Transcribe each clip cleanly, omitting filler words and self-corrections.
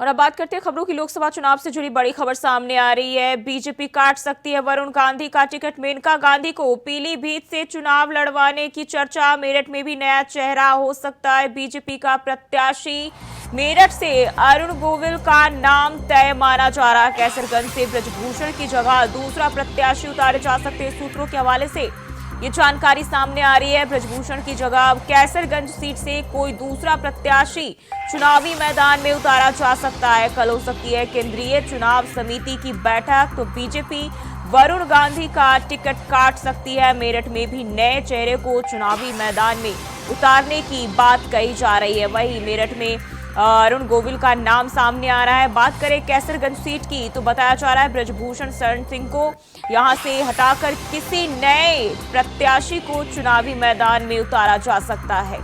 और अब बात करते हैं खबरों की। लोकसभा चुनाव से जुड़ी बड़ी खबर सामने आ रही है। बीजेपी काट सकती है वरुण गांधी का टिकट। मेनका गांधी को पीलीभीत से चुनाव लड़वाने की चर्चा। मेरठ में भी नया चेहरा हो सकता है बीजेपी का प्रत्याशी। मेरठ से अरुण गोविल का नाम तय माना जा रहा है। कैसरगंज से ब्रजभूषण की जगह दूसरा प्रत्याशी उतारे जा सकते हैं। सूत्रों के हवाले से ये जानकारी सामने आ रही है। ब्रजभूषण की जगह अब कैसरगंज सीट से कोई दूसरा प्रत्याशी चुनावी मैदान में उतारा जा सकता है। कल हो सकती है केंद्रीय चुनाव समिति की बैठक, तो बीजेपी वरुण गांधी का टिकट काट सकती है। मेरठ में भी नए चेहरे को चुनावी मैदान में उतारने की बात कही जा रही है। वहीं मेरठ में अरुण गोविल का नाम सामने आ रहा है। बात करें कैसरगंज सीट की तो बताया जा रहा है ब्रजभूषण शरण सिंह को यहां से हटाकर किसी नए प्रत्याशी को चुनावी मैदान में उतारा जा सकता है।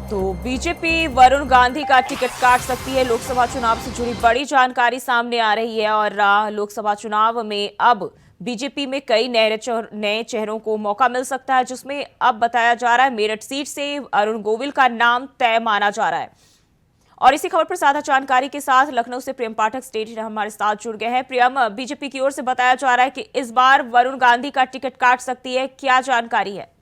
तो बीजेपी वरुण गांधी का टिकट काट सकती है। लोकसभा चुनाव से जुड़ी बड़ी जानकारी सामने आ रही है और लोकसभा चुनाव में अब बीजेपी में कई नए चेहरों को मौका मिल सकता है, जिसमें अब बताया जा रहा है मेरठ सीट से अरुण गोविल का नाम तय माना जा रहा है। और इसी खबर पर ज्यादा जानकारी के साथ लखनऊ से प्रियम पाठक स्टेट हमारे साथ जुड़ गए हैं। प्रियम, बीजेपी की ओर से बताया जा रहा है कि इस बार वरुण गांधी का टिकट काट सकती है, क्या जानकारी है?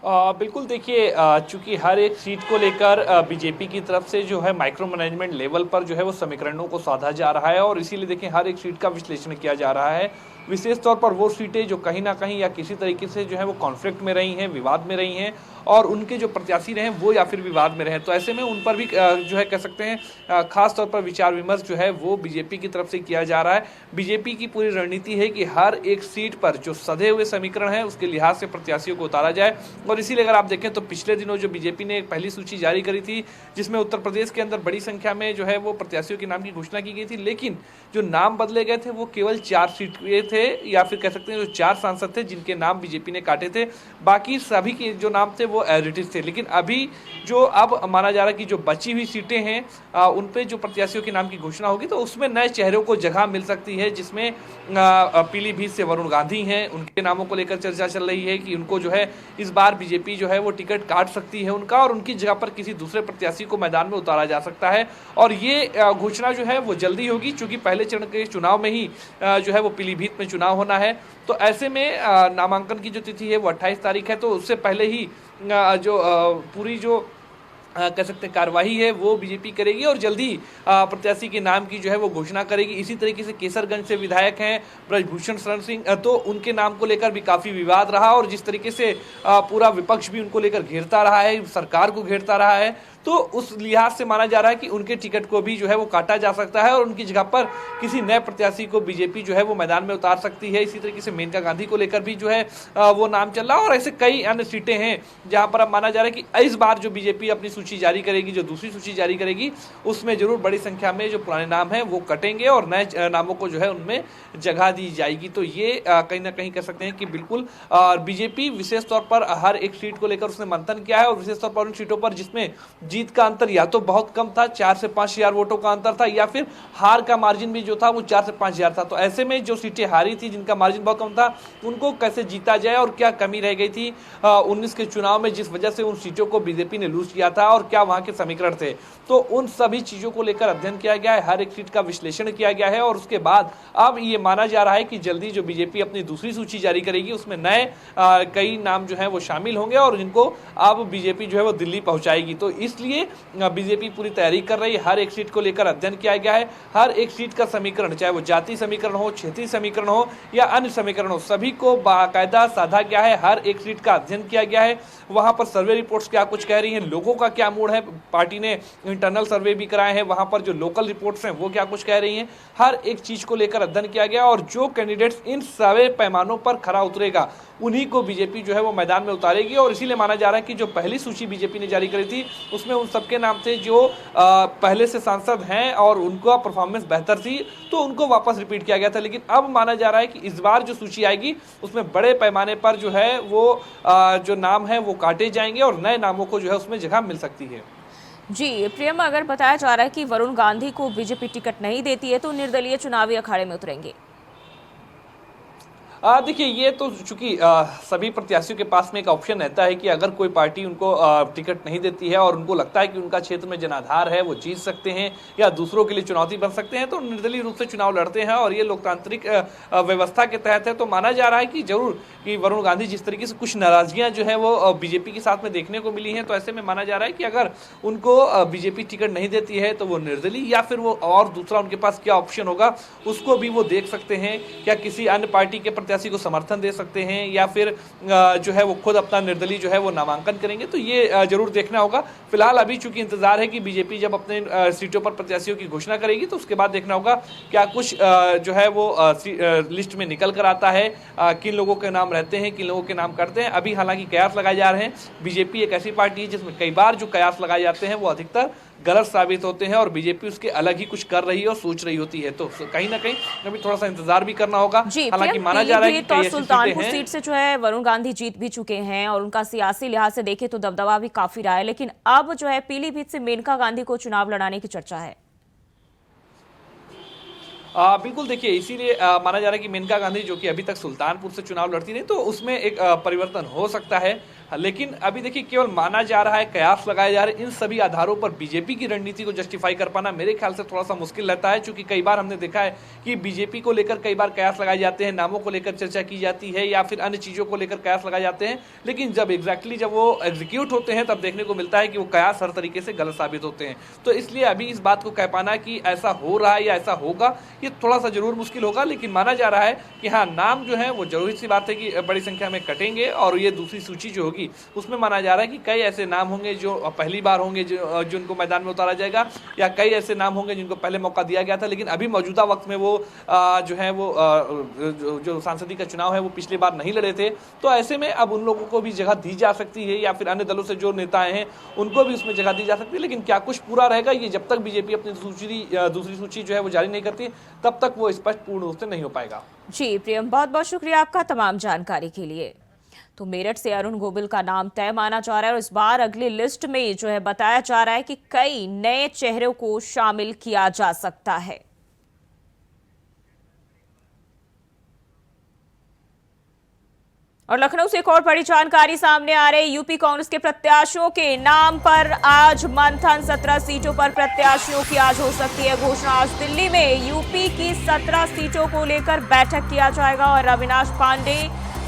बिल्कुल देखिए, चूंकि हर एक सीट को लेकर बीजेपी की तरफ से जो है माइक्रो मैनेजमेंट लेवल पर जो है वो समीकरणों को साधा जा रहा है और इसीलिए देखिए हर एक सीट का विश्लेषण किया जा रहा है। विशेष तौर पर वो सीटें जो कहीं ना कहीं या किसी तरीके से जो है वो कॉन्फ्लिक्ट में रही हैं, विवाद में रही हैं और उनके जो प्रत्याशी रहे वो या फिर विवाद में रहे, तो ऐसे में उन पर भी जो है कह सकते हैं खास तौर पर विचार विमर्श जो है वो बीजेपी की तरफ से किया जा रहा है। बीजेपी की पूरी रणनीति है कि हर एक सीट पर जो सधे हुए समीकरण है उसके लिहाज से प्रत्याशियों को उतारा जाए। और इसीलिए अगर आप देखें तो पिछले दिनों जो बीजेपी ने एक पहली सूची जारी करी थी जिसमें उत्तर प्रदेश के अंदर बड़ी संख्या में जो है वो प्रत्याशियों के नाम की घोषणा की गई थी, लेकिन जो नाम बदले गए थे वो केवल 4 सीट के थे या फिर कह सकते हैं जो 4 सांसद थे जिनके नाम बीजेपी ने काटे थे। बाकी सभी के जो नाम थे वो एडिटिव थे। लेकिन अभी जो अब माना जा रहा है कि जो बची हुई सीटें हैं उन पे जो प्रत्याशियों के नाम की घोषणा होगी तो उसमें नए चेहरों को जगह मिल सकती है, जिसमें पीलीभीत से वरुण गांधी हैं, उनके नामों को लेकर चर्चा चल रही है कि उनको जो है इस बार बीजेपी जो है वो टिकट काट सकती है उनका और उनकी जगह पर किसी दूसरे प्रत्याशी को मैदान में उतारा जा सकता है। और ये घोषणा जो है वो जल्दी होगी क्योंकि पहले चरण के चुनाव में ही जो है वो पीलीभीत में चुनाव होना है। तो ऐसे में नामांकन की जो तिथि है वो 28 तारीख है, तो उससे पहले ही जो पूरी जो कह सकते हैं कार्यवाही है वो बीजेपी करेगी और जल्दी प्रत्याशी के नाम की जो है वो घोषणा करेगी। इसी तरीके से केसरगंज से विधायक हैं ब्रजभूषण शरण सिंह, तो उनके नाम को लेकर भी काफ़ी विवाद रहा और जिस तरीके से पूरा विपक्ष भी उनको लेकर घेरता रहा है, सरकार को घेरता रहा है, तो उस लिहाज से माना जा रहा है कि उनके टिकट को भी जो है वो काटा जा सकता है और उनकी जगह पर किसी नए प्रत्याशी को बीजेपी जो है वो मैदान में उतार सकती है। इसी तरीके से मेनका गांधी को लेकर भी जो है वो नाम चल रहा है और ऐसे कई अन्य सीटें हैं जहां पर अब माना जा रहा है कि इस बार जो बीजेपी अपनी सूची जारी करेगी, जो दूसरी सूची जारी करेगी, उसमें जरूर बड़ी संख्या में जो पुराने नाम है वो कटेंगे और नए नामों को जो है उनमें जगह दी जाएगी। तो ये कहीं ना कहीं कह सकते हैं कि बिल्कुल बीजेपी विशेष तौर पर हर एक सीट को लेकर उसने मंथन किया है और विशेष तौर पर उन सीटों पर जिसमें जीत का अंतर या तो बहुत कम था, 4 से 5 हजार वोटों का अंतर था, या फिर हार का मार्जिन भी जो था वो 4 से 5 हजार था। तो ऐसे में जो सीटें हारी थी जिनका मार्जिन बहुत कम था उनको कैसे जीता जाए और क्या कमी रह गई थी 19 के चुनाव में जिस वजह से उन सीटों को बीजेपी ने लूज किया था और क्या वहां के समीकरण थे, तो उन सभी चीजों को लेकर अध्ययन किया गया है, हर एक सीट का विश्लेषण किया गया है और उसके बाद अब ये माना जा रहा है कि जल्दी जो बीजेपी अपनी दूसरी सूची जारी करेगी उसमें नए कई नाम जो है वो शामिल होंगे और जिनको अब बीजेपी जो है वो दिल्ली पहुंचाएगी। तो इसलिए बीजेपी पूरी तैयारी कर रही है, हर एक सीट को लेकर अध्ययन किया गया है, हर एक सीट का समीकरण चाहे वो जाति समीकरण हो, क्षेत्रीय समीकरण हो या अन्य समीकरण हो, सभी को बाकायदा साधा गया है, हर एक सीट का अध्ययन किया गया है। वहां पर सर्वे रिपोर्ट्स क्या कुछ कह रही हैं, लोगों का क्या मूड है, पार्टी ने इंटरनल सर्वे भी कराए हैं, वहां पर जो लोकल रिपोर्ट्स हैं वो क्या कुछ कह रही हैं, हर एक चीज को लेकर अध्ययन किया गया और जो कैंडिडेट्स इन सभी पैमानों पर खरा उतरेगा उन्हीं को बीजेपी जो है वो मैदान में उतारेगी। और इसीलिए माना जा रहा है कि जो पहली सूची बीजेपी ने जारी करी थी उसमें उन सबके नाम थे जो पहले से सांसद हैं और उनका परफॉर्मेंस बेहतर थी तो उनको वापस रिपीट किया गया था। लेकिन अब माना जा रहा है कि इस बार जो सूची आएगी उसमें बड़े पैमाने पर जो है वो जो नाम है वो काटे जाएंगे और नए नामों को जो है उसमें जगह मिल सकती है। जी प्रियम, अगर बताया जा रहा है कि वरुण गांधी को बीजेपी टिकट नहीं देती है तो निर्दलीय चुनावी अखाड़े में उतरेंगे। देखिए, ये तो चूंकि सभी प्रत्याशियों के पास में एक ऑप्शन रहता है कि अगर कोई पार्टी उनको टिकट नहीं देती है और उनको लगता है कि उनका क्षेत्र में जनाधार है, वो जीत सकते हैं या दूसरों के लिए चुनौती बन सकते हैं, तो निर्दलीय रूप से चुनाव लड़ते हैं। और ये लोकतांत्रिक व्यवस्था के तहत है। तो माना जा रहा है कि जरूर कि वरुण गांधी जिस तरीके से कुछ नाराजगियां जो है वो बीजेपी के साथ में देखने को मिली हैं, तो ऐसे में माना जा रहा है कि अगर उनको बीजेपी टिकट नहीं देती है तो वो निर्दलीय या फिर वो और दूसरा उनके पास क्या ऑप्शन होगा उसको भी वो देख सकते हैं। क्या किसी अन्य पार्टी के प्रत्याशी को समर्थन दे सकते हैं या फिर जो है वो खुद अपना निर्दलीय जो है वो नामांकन करेंगे, तो ये जरूर देखना होगा। फिलहाल अभी चूंकि इंतजार है कि बीजेपी जब अपने सीटों पर प्रत्याशियों की घोषणा करेगी तो उसके बाद देखना होगा क्या कुछ जो है वो लिस्ट में निकल कर आता है, किन लोगों के नाम रहते हैं, किन लोगों के नाम करते हैं। अभी हालांकि कयास लगाए जा रहे हैं। बीजेपी एक ऐसी पार्टी है जिसमें कई बार जो कयास लगाए जाते हैं वो अधिकतर गलत साबित होते हैं और बीजेपी उसके अलग ही कुछ कर रही है और सोच रही होती है। तो कहीं ना कहीं अभी थोड़ा सा इंतजार भी करना होगा। हालांकि माना जा रहा है कि तो सुल्तानपुर सीट से जो है वरुण गांधी जीत भी चुके हैं और उनका सियासी लिहाज से देखें तो दबदबा भी काफी रहा है, लेकिन अब जो है पीलीभीत से मेनका गांधी को चुनाव लड़ाने की चर्चा है। बिल्कुल, देखिए इसीलिए माना जा रहा है कि मेनका गांधी जो कि अभी तक सुल्तानपुर से चुनाव लड़ती रही, तो उसमें एक परिवर्तन हो सकता है। लेकिन अभी देखिए केवल माना जा रहा है, कयास लगाए जा रहे हैं, इन सभी आधारों पर बीजेपी की रणनीति को जस्टिफाई कर पाना मेरे ख्याल से थोड़ा सा मुश्किल रहता है। क्योंकि कई बार हमने देखा है कि बीजेपी को लेकर कई बार कयास लगाए जाते हैं, नामों को लेकर चर्चा की जाती है या फिर अन्य चीजों को लेकर कयास लगाए जाते हैं, लेकिन जब जब वो एग्जीक्यूट होते हैं तब देखने को मिलता है कि वो कयास हर तरीके से गलत साबित होते हैं। तो इसलिए अभी इस बात को कह पाना कि ऐसा हो रहा है या ऐसा होगा, ये थोड़ा सा जरूर मुश्किल होगा। लेकिन माना जा रहा है कि हाँ, नाम जो है वो जरूरी सी बात है कि बड़ी संख्या में कटेंगे और ये दूसरी सूची जो होगी उसमें माना जा रहा है कि कई ऐसे नाम होंगे जो पहली बार होंगे जिनको मैदान में उतारा जाएगा, या कई ऐसे नाम होंगे जिनको पहले मौका दिया गया था लेकिन अभी मौजूदा वक्त में वो जो है वो जो सांसदीय का चुनाव है वो पिछली बार नहीं लड़े थे। तो ऐसे में अब उन लोगों को भी जगह दी जा सकती है या फिर अन्य दलों से जो नेताएं हैं उनको भी उसमें जगह दी जा सकती है। लेकिन क्या कुछ पूरा रहेगा, ये जब तक बीजेपी अपनी दूसरी सूची जो है वो जारी नहीं करती तब तक वो स्पष्ट पूर्ण रूप से नहीं हो पाएगा। जी प्रियम, बहुत बहुत शुक्रिया आपका तमाम जानकारी के लिए। तो मेरठ से अरुण गोविल का नाम तय माना जा रहा है और इस बार अगली लिस्ट में जो है बताया जा रहा है कि कई नए चेहरों को शामिल किया जा सकता है। और लखनऊ से एक और बड़ी जानकारी सामने आ रही है। यूपी कांग्रेस के प्रत्याशियों के नाम पर आज मंथन। 17 सीटों पर प्रत्याशियों की आज हो सकती है घोषणा। आज दिल्ली में यूपी की 17 सीटों को लेकर बैठक किया जाएगा और अविनाश पांडे,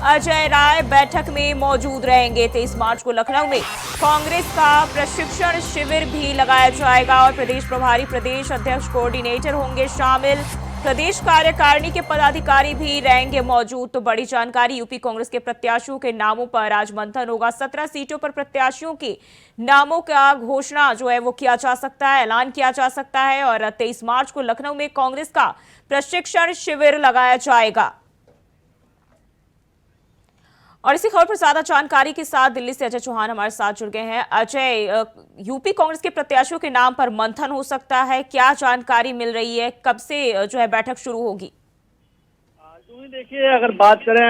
अजय राय बैठक में मौजूद रहेंगे। 23 मार्च को लखनऊ में कांग्रेस का प्रशिक्षण शिविर भी लगाया जाएगा और प्रदेश प्रभारी, प्रदेश अध्यक्ष, कोऑर्डिनेटर होंगे शामिल। प्रदेश कार्यकारिणी के पदाधिकारी भी रहेंगे मौजूद। तो बड़ी जानकारी, यूपी कांग्रेस के प्रत्याशियों के नामों पर आज मंथन होगा। 17 सीटों पर प्रत्याशियों के नामों का घोषणा जो है वो किया जा सकता है, ऐलान किया जा सकता है और 23 मार्च को लखनऊ में कांग्रेस का प्रशिक्षण शिविर लगाया जाएगा। और इसी खबर पर ज्यादा जानकारी के साथ दिल्ली से अजय चौहान हमारे साथ जुड़ गए हैं। अजय, यूपी कांग्रेस के प्रत्याशियों के नाम पर मंथन हो सकता है, क्या जानकारी मिल रही है, कब से जो है बैठक शुरू होगी? देखिए, अगर बात करें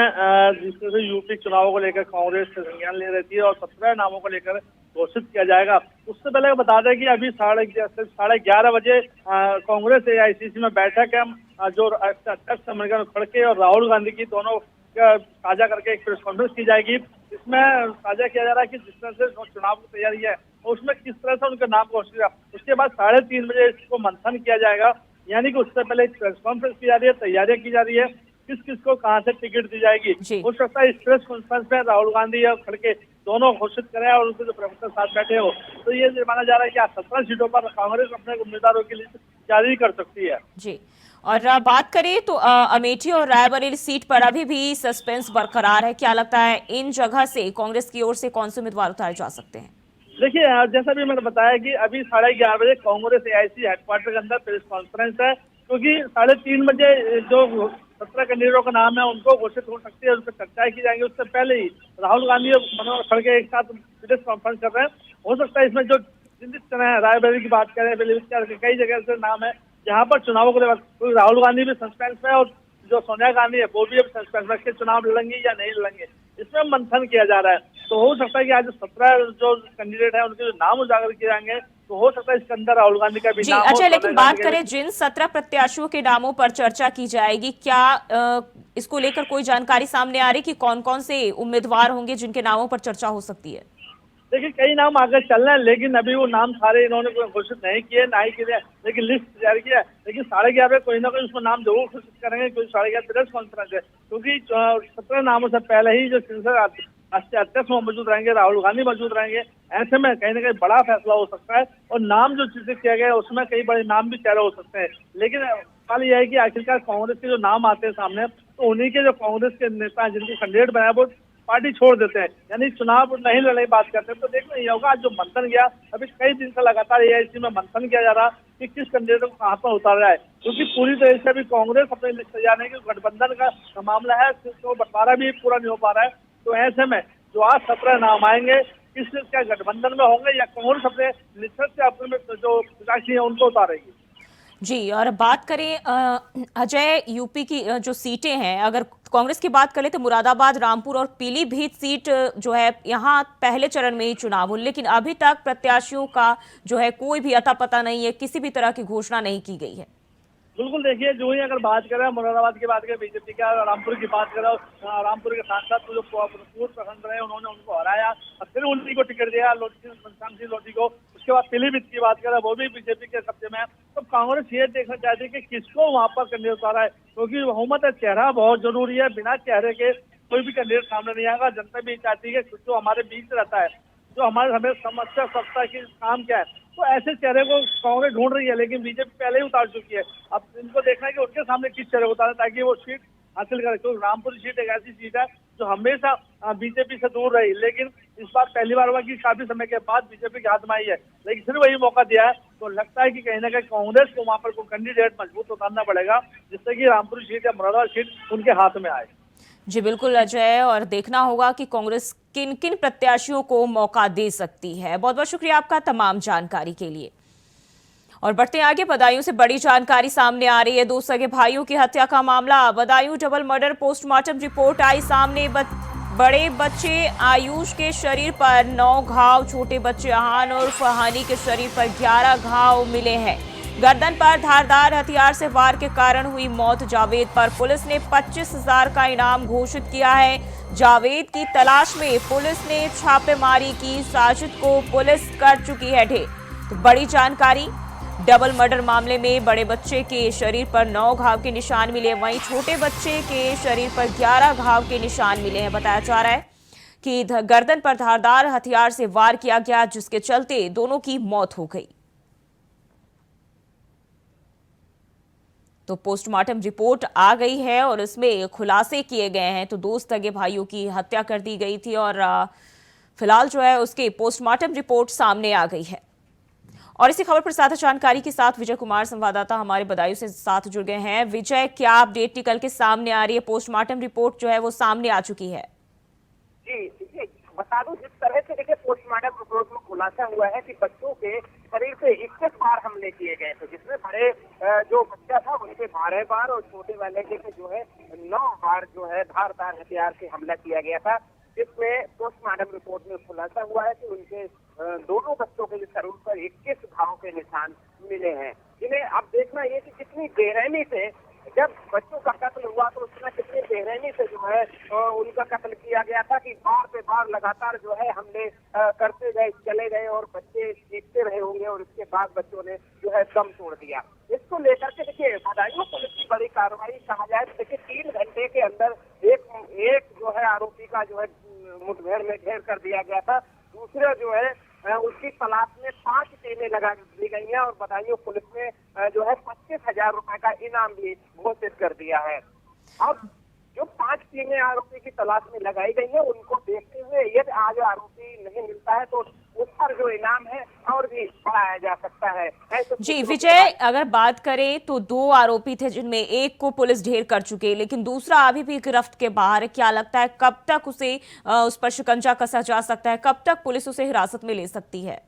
जिस तरह से यूपी चुनावों को लेकर कांग्रेस संज्ञान ले रही थी और 17 नामों को लेकर घोषित किया जाएगा, उससे पहले बता दें कि अभी 11:30 बजे कांग्रेस AICC में बैठक है जो अध्यक्ष अमेरिका खड़के और राहुल गांधी की दोनों साझा करके एक प्रेस कॉन्फ्रेंस की जाएगी। इसमें साझा किया जा रहा है कि जिस तरह से चुनाव की तैयारी है उसमें किस तरह से उनके नाम घोषित किया। उसके बाद 3:30 बजे इसको मंथन किया जाएगा, यानी कि उससे पहले प्रेस कॉन्फ्रेंस की जा रही है, तैयारियां की जा रही है, किस किस को कहां से टिकट दी जाएगी। हो सकता है इस प्रेस कॉन्फ्रेंस में राहुल गांधी और खड़के दोनों घोषित करें और उनके जो प्रवक्ता साथ बैठे हो, तो ये माना जा रहा है कि आज 17 सीटों पर कांग्रेस अपने उम्मीदवारों की लिस्ट जारी कर सकती है। जी, और बात करें तो अमेठी और रायबरेली सीट पर अभी भी सस्पेंस बरकरार है। क्या लगता है इन जगह से कांग्रेस की ओर से कौन से उम्मीदवार उतारे जा सकते हैं? देखिए, जैसा भी मैंने बताया कि अभी 11:30 बजे कांग्रेस AIC हेडक्वार्टर के अंदर प्रेस कॉन्फ्रेंस है, क्योंकि 3:30 बजे जो 17 कैंडिडेटों का नाम है उनको घोषित हो सकती है, उन पर चर्चाएं की जाएंगी। उससे पहले ही राहुल गांधी और मनोहर खड़गे एक साथ प्रेस कॉन्फ्रेंस कर रहे हैं। हो सकता है इसमें जो चिंतित तरह है, रायबरेली की बात करें, कई जगह से नाम है जहाँ पर चुनावों को लेकर राहुल गांधी भी सस्पेंस में और जो सोनिया गांधी है वो भी अब सस्पेंस में के चुनाव लड़ेंगे या नहीं लड़ेंगे, इसमें मंथन किया जा रहा है। तो हो सकता है कि आज 17 जो कैंडिडेट है उनके जो नाम उजागर किए जाएंगे तो हो सकता है इसके अंदर राहुल गांधी का भी जी नाम हो, अच्छा, लेकिन सोनिया बात गांधी का भी। करें जिन 17 प्रत्याशियों के नामों पर चर्चा की जाएगी, क्या इसको लेकर कोई जानकारी सामने आ रही कि कौन कौन से उम्मीदवार होंगे जिनके नामों पर चर्चा हो सकती है? देखिए कई नाम आगे चल रहे हैं, लेकिन अभी वो नाम सारे इन्होंने कोई घोषित नहीं किए, ना ही किए, लेकिन लिस्ट जारी किया है। लेकिन 11:30 कोई ना कोई उसमें नाम जरूर घोषित करेंगे, क्योंकि 11:30 प्रेस कॉन्फ्रेंस है, क्योंकि 17 नामों से पहले ही जो संसद राष्ट्रीय अध्यक्ष वो मौजूद रहेंगे, राहुल गांधी मौजूद रहेंगे। ऐसे में कहीं ना कहीं बड़ा फैसला हो सकता है, और नाम जो चिन्हित किया गया है उसमें कई बड़े नाम भी चेहरे हो सकते हैं। लेकिन सवाल यह है कि आखिरकार कांग्रेस के जो नाम आते हैं सामने, तो उन्हीं के जो कांग्रेस के नेता हैं जिनको कैंडिडेट बनाया वो पार्टी छोड़ देते हैं, यानी चुनाव नहीं लड़ने की बात करते हैं। तो देखना ये होगा, आज जो मंथन गया, अभी कई दिन से लगातार एआईसी में मंथन किया जा रहा कि किस कैंडिडेट को कहां पर उतारा है, क्योंकि पूरी तरह से अभी कांग्रेस अपनी लिस्ट तैयार नहीं, गठबंधन का मामला है, तो बंटवारा भी पूरा नहीं हो पा रहा है। तो ऐसे में जो आज 17 नाम आएंगे, किस क्या गठबंधन में होंगे या कांग्रेस अपने लिस्ट से अपने जो प्रत्याशी है उनको उतारेगी। जी, और बात करें अजय, यूपी की जो सीटें हैं, अगर कांग्रेस की बात करें तो मुरादाबाद, रामपुर और पीलीभीत सीट जो है यहाँ पहले चरण में ही चुनाव हो, लेकिन अभी तक प्रत्याशियों का जो है कोई भी अता पता नहीं है, किसी भी तरह की घोषणा नहीं की गई है। बिल्कुल, देखिए जो ही अगर बात करें मुरादाबाद की बात करें, बीजेपी का, रामपुर की बात करें, रामपुर के सांसद जो पूर्व प्रखंड रहे उन्होंने उनको हराया और फिर उन्हीं को टिकट दिया, घनश्याम सिंह लोधी को। उसके बाद पीलीभीत की बात करें, वो भी बीजेपी के कब्जे में है। तो कांग्रेस ये देखना चाहती है कि किसको वहां पर कैंडिडेट उतारा है, क्योंकि बहुमत चेहरा बहुत जरूरी है, बिना चेहरे के कोई भी कैंडिडेट सामने नहीं आएगा। जनता भी चाहती है कि जो हमारे बीच रहता है, जो हमारे हमें समस्या सकता है कि काम क्या है, तो ऐसे चेहरे को कांग्रेस ढूंढ रही है, लेकिन बीजेपी पहले ही उतार चुकी है। अब इनको देखना है कि उनके सामने किस चेहरे को उतारे ताकि वो सीट हासिल करे, क्योंकि रामपुर सीट एक ऐसी सीट है जो हमेशा बीजेपी से दूर रही, लेकिन इस बार पहली बार हुआ कि काफी समय के बाद बीजेपी के हाथ में आई है, लेकिन फिर वही मौका दिया है। तो लगता है कि कहीं ना कहीं कांग्रेस को वहां पर कोई कैंडिडेट मजबूत उतारना पड़ेगा, जिससे कि रामपुर सीट या मुरादाबाद सीट उनके हाथ में आए। जी बिल्कुल अजय, और देखना होगा कि कांग्रेस किन किन प्रत्याशियों को मौका दे सकती है। बहुत बहुत शुक्रिया आपका तमाम जानकारी के लिए। और बढ़ते हैं आगे, बदायूं से बड़ी जानकारी सामने आ रही है। दो सगे भाइयों की हत्या का मामला, Badaun double murder, postmortem report आई सामने। बड़े बच्चे आयुष के शरीर पर 9 घाव, छोटे बच्चे आहान और फहानी के शरीर पर 11 घाव मिले हैं। गर्दन पर धारदार हथियार से वार के कारण हुई मौत। जावेद पर पुलिस ने 25,000 का इनाम घोषित किया है। जावेद की तलाश में पुलिस ने छापेमारी की, साजिद को पुलिस कर चुकी है ढेर। तो बड़ी जानकारी, डबल मर्डर मामले में बड़े बच्चे के शरीर पर 9 घाव के निशान मिले, वहीं छोटे बच्चे के शरीर पर 11 घाव के निशान मिले हैं। बताया जा रहा है कि गर्दन पर धारदार हथियार से वार किया गया, जिसके चलते दोनों की मौत हो गई। तो पोस्टमार्टम रिपोर्ट आ गई है और इसमें खुलासे किए गए हैं। तो दो सगे भाइयों की हत्या कर दी गई थी और फिलहाल जो है उसकी पोस्टमार्टम रिपोर्ट सामने आ गई है। और इसी खबर पर ज्यादा जानकारी के साथ विजय कुमार संवाददाता हमारे बदायूं से साथ जुड़ गए हैं। विजय, क्या अपडेट निकल के सामने आ रही है? पोस्टमार्टम रिपोर्ट जो है वो सामने आ चुकी है। जी देखिए, बता दूं जिस तरह से देखिए पोस्टमार्टम रिपोर्ट में खुलासा हुआ है कि बच्चों के शरीर से 21 बार हमले किए गए थे, जिसमें बड़े जो बच्चा था उनके 12 बार और छोटे वाले के जो है 9 बार जो है धारदार हथियार से हमला किया गया था। जिसमें पोस्टमार्टम रिपोर्ट में खुलासा हुआ है कि उनके दोनों बच्चों के शरीर पर 21 घाव के निशान मिले हैं, जिन्हें अब देखना ये कि कितनी बेरहमी से जब बच्चों का कत्ल हुआ तो उसमें कितनी बेरहमी से जो है उनका कत्ल किया गया था कि बार पे बार लगातार जो है हमले करते गए, चले गए और बच्चे चीखते रहे होंगे और इसके बाद बच्चों ने जो है दम तोड़ दिया। इसको लेकर के देखिए बदायूं पुलिस की बड़ी कार्रवाई कहा जाए तो देखिए 3 घंटे के अंदर एक जो है आरोपी का जो है मुठभेड़ में ढेर कर दिया गया था। दूसरा जो है उसकी तलाश में 5 टीमें लगा दी गई हैं और बदायूं पुलिस ने जो है 25,000 रुपए का इनाम भी घोषित कर दिया है। अब जो 5 टीमें आरोपी की तलाश में लगाई गई है उनको देखते हुए यदि आज आरोपी नहीं मिलता है तो उस पर जो इनाम है और भी बढ़ाया जा सकता है। जी विजय, अगर बात करें तो 2 आरोपी थे जिनमें एक को पुलिस ढेर कर चुके, लेकिन दूसरा अभी भी गिरफ्त के बाहर है। क्या लगता है कब तक उसे उस पर शिकंजा कसा जा सकता है, कब तक पुलिस उसे हिरासत में ले सकती है?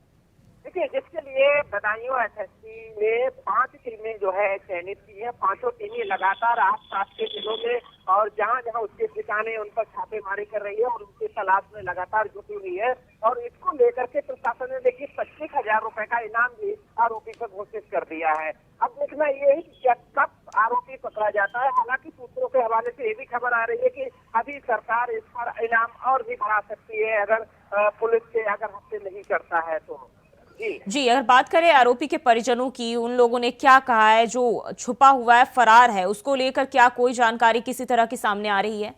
देखिए, जिसके लिए बदायूं एसएसपी ने 5 टीमें जो है चयनित की है। 5 टीमें लगातार आस-पास के जिलों में और जहां-जहां उसके ठिकाने उन पर छापेमारी कर रही है और उनकी तलाश में लगातार जुटी हुई है। और इसको लेकर के प्रशासन ने देखिए 25,000 रुपए का इनाम भी आरोपी पर घोषित कर दिया है। अब देखना ये है कि कब आरोपी पकड़ा जाता है। हालांकि सूत्रों के हवाले से ये भी खबर आ रही है कि अभी सरकार इस पर इनाम और भी बढ़ा सकती है अगर पुलिस के अगर हत्या नहीं करता है तो। जी, अगर बात करें आरोपी के परिजनों की, उन लोगों ने क्या कहा है? जो छुपा हुआ है, फरार है, उसको लेकर क्या कोई जानकारी किसी तरह की सामने आ रही है?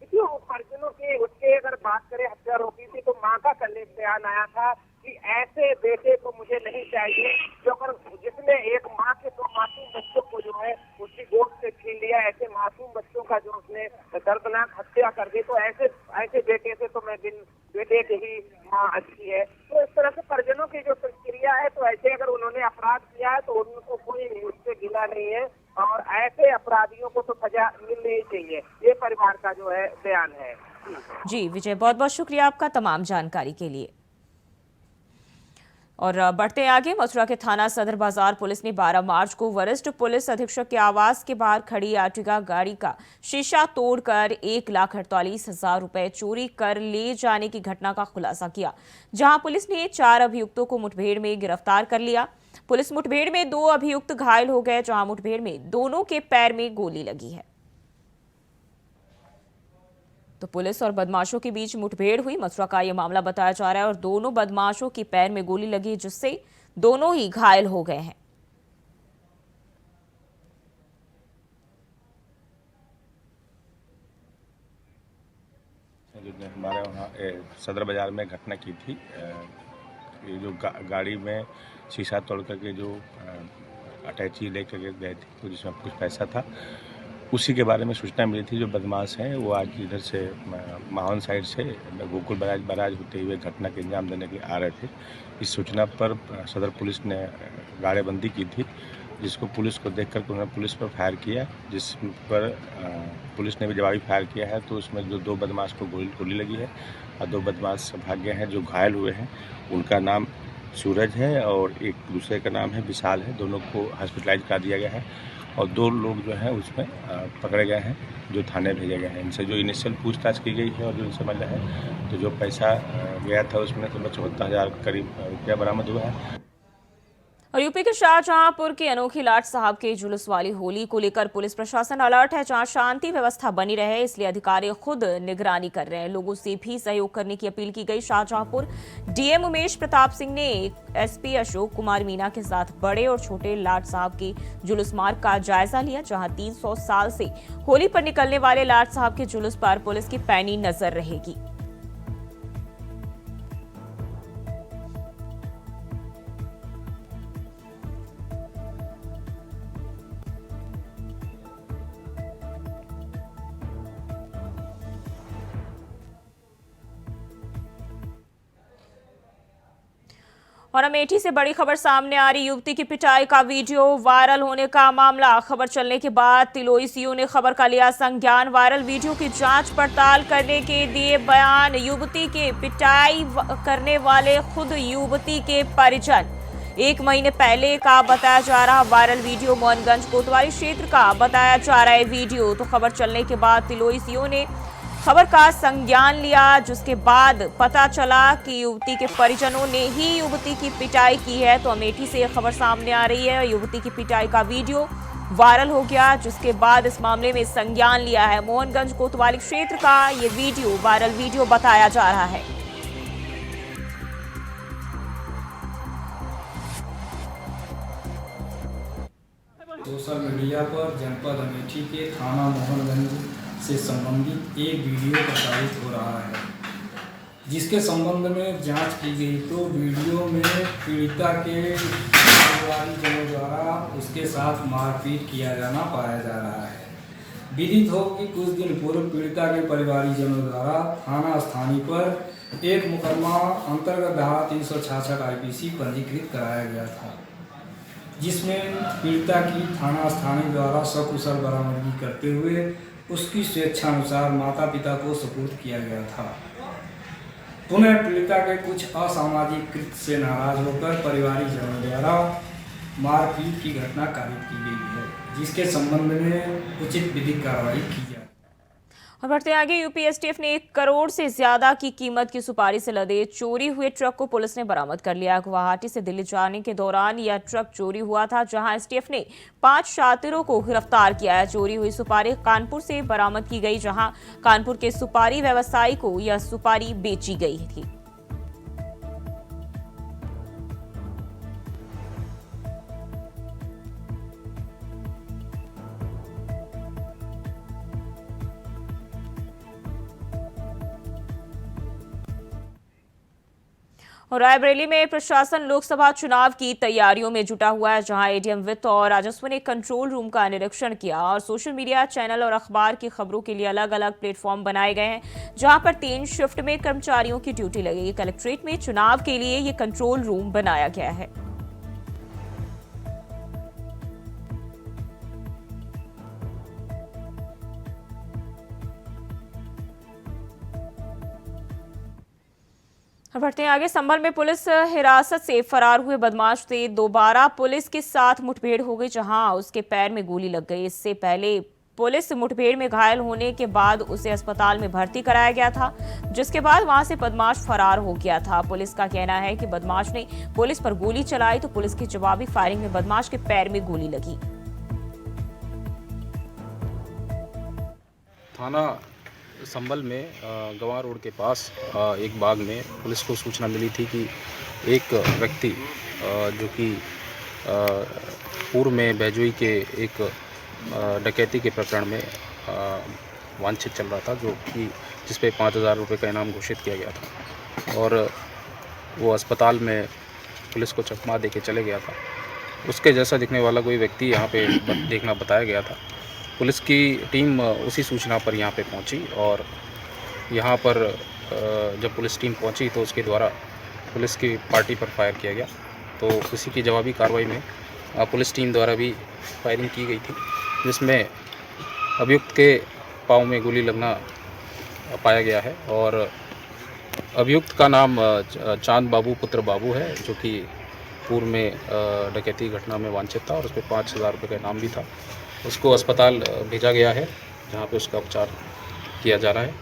देखिए, परिजनों की उसके अगर बात करें हत्यारोपी की, तो मां का कल एक बयान आया था कि ऐसे बेटे को मुझे नहीं चाहिए जो अगर जिसने एक माँ के 2 मासूम बच्चों को जो है उसकी गोद से छीन लिया। ऐसे मासूम बच्चों का जो उसने दर्दनाक हत्या कर दी, तो ऐसे बेटे से तो मैं बिन बेटे की ही माँ अच्छी है। तो इस तरह से परिजनों की जो प्रतिक्रिया है, तो ऐसे अगर उन्होंने अपराध किया है तो उनको कोई उससे गिला नहीं है और ऐसे अपराधियों को तो सजा मिलनी ही चाहिए। ये परिवार का जो है बयान है। जी विजय, बहुत बहुत शुक्रिया आपका तमाम जानकारी के लिए। और बढ़ते आगे, मथुरा के थाना सदर बाजार पुलिस ने 12 मार्च को वरिष्ठ पुलिस अधीक्षक के आवास के बाहर खड़ी आर्टिगा गाड़ी का शीशा तोड़कर 1,48,000 रुपए चोरी कर ले जाने की घटना का खुलासा किया, जहां पुलिस ने 4 अभियुक्तों को मुठभेड़ में गिरफ्तार कर लिया। पुलिस मुठभेड़ में 2 अभियुक्त घायल हो गए, जहां मुठभेड़ में दोनों के पैर में गोली लगी है। तो पुलिस और बदमाशों के बीच मुठभेड़ हुई, मथुरा का यह मामला बताया जा रहा है और दोनों बदमाशों के पैर में गोली लगी, जिससे दोनों ही घायल हो गए हैं। हमारे वहाँ सदर बाजार में घटना की थी। ये जो गाड़ी में शीशा तोड़ करके जो अटैची लेकर के गए थे, तो जिसमें कुछ पैसा था, उसी के बारे में सूचना मिली थी। जो बदमाश हैं वो आज इधर से माहौन साइड से गोकुल बराज होते हुए घटना के अंजाम देने के लिए आ रहे थे। इस सूचना पर सदर पुलिस ने गाड़ेबंदी की थी, जिसको पुलिस को देख कर उन्होंने पुलिस पर फायर किया, जिस पर पुलिस ने भी जवाबी फायर किया है। तो उसमें जो 2 बदमाश को गोली लगी है और 2 बदमाश भाग गए हैं। जो घायल हुए हैं उनका नाम सूरज है और एक दूसरे का नाम है विशाल है। दोनों को हॉस्पिटलाइज करा दिया गया है और 2 लोग जो हैं उसमें पकड़े गए हैं, जो थाने भेजे गए हैं। इनसे जो इनिशियल पूछताछ की गई है और जो इनसे मिला है, तो जो पैसा गया था उसमें तो 74,000 करीब रुपया बरामद हुआ है। और यूपी के शाहजहांपुर के अनोखी लाट साहब के जुलूस वाली होली को लेकर पुलिस प्रशासन अलर्ट है, जहां शांति व्यवस्था बनी रहे इसलिए अधिकारी खुद निगरानी कर रहे हैं। लोगों से भी सहयोग करने की अपील की गई। शाहजहांपुर डीएम उमेश प्रताप सिंह ने एसपी अशोक कुमार मीना के साथ बड़े और छोटे लाट साहब के जुलूस मार्ग का जायजा लिया, जहां 300 साल से होली पर निकलने वाले लाट साहब के जुलूस पर पुलिस की पैनी नजर रहेगी। और अमेठी से बड़ी खबर सामने आ रही, युवती की पिटाई का वीडियो वायरल होने का मामला। खबर चलने के बाद तिलोई सीओ ने खबर का लिया संज्ञान। वायरल वीडियो की जांच पड़ताल करने के दिए बयान। युवती के पिटाई करने वाले खुद युवती के परिजन। 1 महीने पहले का बताया जा रहा वायरल वीडियो मोहनगंज कोतवाली क्षेत्र का बताया जा रहा है वीडियो। तो खबर चलने के बाद तिलोई सीओ ने खबर का संज्ञान लिया, जिसके बाद पता चला कि युवती के परिजनों ने ही युवती की पिटाई की है। तो अमेठी से यह खबर सामने आ रही है, युवती की पिटाई का वीडियो वायरल हो गया, जिसके बाद इस मामले में संज्ञान लिया है। मोहनगंज कोतवाली क्षेत्र का ये वीडियो वायरल वीडियो बताया जा रहा है। सोशल मीडिया पर जनपद अमेठी के थाना मोहनगंज से संबंधित एक वीडियो प्रसारित हो रहा है, जिसके संबंध में जांच की गई। तो वीडियो में पीड़िता के परिवारजनों द्वारा उसके साथ मारपीट किया जाना पाया जा रहा है। विदित हो कि कुछ दिन पूर्व पीड़िता के परिवारजनों द्वारा थाना स्थानीय पर एक मुकदमा अंतर्गत धारा 366 IPC पंजीकृत कराया गया था, जिसमें पीड़िता की थाना स्थानीय द्वारा सकुशल बरामदगी करते हुए उसकी स्वेच्छानुसार माता पिता को सुपुर्द किया गया था। पुनः पीड़िता के कुछ असामाजिक कृत्य से नाराज होकर परिवारिक जनों द्वारा मारपीट की घटना कारित की गई है, जिसके संबंध में उचित विधिक कार्रवाई की जाए। और बढ़ते आगे, यूपी एसटीएफ ने 1 करोड़ से ज्यादा की कीमत की सुपारी से लदे चोरी हुए ट्रक को पुलिस ने बरामद कर लिया। गुवाहाटी से दिल्ली जाने के दौरान यह ट्रक चोरी हुआ था, जहां एसटीएफ ने 5 शातिरों को गिरफ्तार किया है। चोरी हुई सुपारी कानपुर से बरामद की गई, जहां कानपुर के सुपारी व्यवसायी को यह सुपारी बेची गई थी। और रायबरेली में प्रशासन लोकसभा चुनाव की तैयारियों में जुटा हुआ है, जहां एडीएम वित्त और राजस्व ने कंट्रोल रूम का निरीक्षण किया और सोशल मीडिया चैनल और अखबार की खबरों के लिए अलग अलग प्लेटफॉर्म बनाए गए हैं, जहां पर 3 शिफ्ट में कर्मचारियों की ड्यूटी लगेगी। कलेक्ट्रेट में चुनाव के लिए ये कंट्रोल रूम बनाया गया है। बढ़ते हैं आगे, संभल में पुलिस हिरासत से फरार हुए बदमाश से दोबारा पुलिस के साथ मुठभेड़ हो गई, जहां उसके पैर में गोली लग गई। इससे पहले पुलिस मुठभेड़ में घायल होने के बाद उसे अस्पताल में भर्ती कराया गया था, जिसके बाद वहां से बदमाश फरार हो गया था। पुलिस का कहना है कि बदमाश ने पुलिस पर गोली चलाई तो पुलिस की जवाबी फायरिंग में बदमाश के पैर में गोली लगी। थाना संभल में गंवा रोड के पास एक बाग में पुलिस को सूचना मिली थी कि एक व्यक्ति जो कि पूर्व में बैजोई के एक डकैती के प्रकरण में वांछित चल रहा था, जो कि जिस पे 5,000 रुपये का इनाम घोषित किया गया था, और वो अस्पताल में पुलिस को चकमा दे के चले गया था। उसके जैसा दिखने वाला कोई व्यक्ति यहाँ पे देखना बताया गया था। पुलिस की टीम उसी सूचना पर यहाँ पे पहुँची और यहाँ पर जब पुलिस टीम पहुँची तो उसके द्वारा पुलिस की पार्टी पर फायर किया गया। तो उसी की जवाबी कार्रवाई में पुलिस टीम द्वारा भी फायरिंग की गई थी, जिसमें अभियुक्त के पाँव में गोली लगना पाया गया है। और अभियुक्त का नाम चांद बाबू पुत्र बाबू है, जो कि पूर्व में डकैती घटना में वांछित था और उस पर 5,000 रुपये का इनाम भी था। उसको अस्पताल भेजा गया है, जहां पे उसका उपचार किया जा रहा है।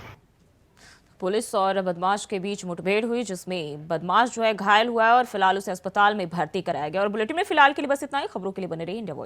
पुलिस और बदमाश के बीच मुठभेड़ हुई, जिसमें बदमाश जो है घायल हुआ है और फिलहाल उसे अस्पताल में भर्ती कराया गया। और बुलेटिन में फिलहाल के लिए बस इतना ही। खबरों के लिए बने रहिए इंडिया वॉइस।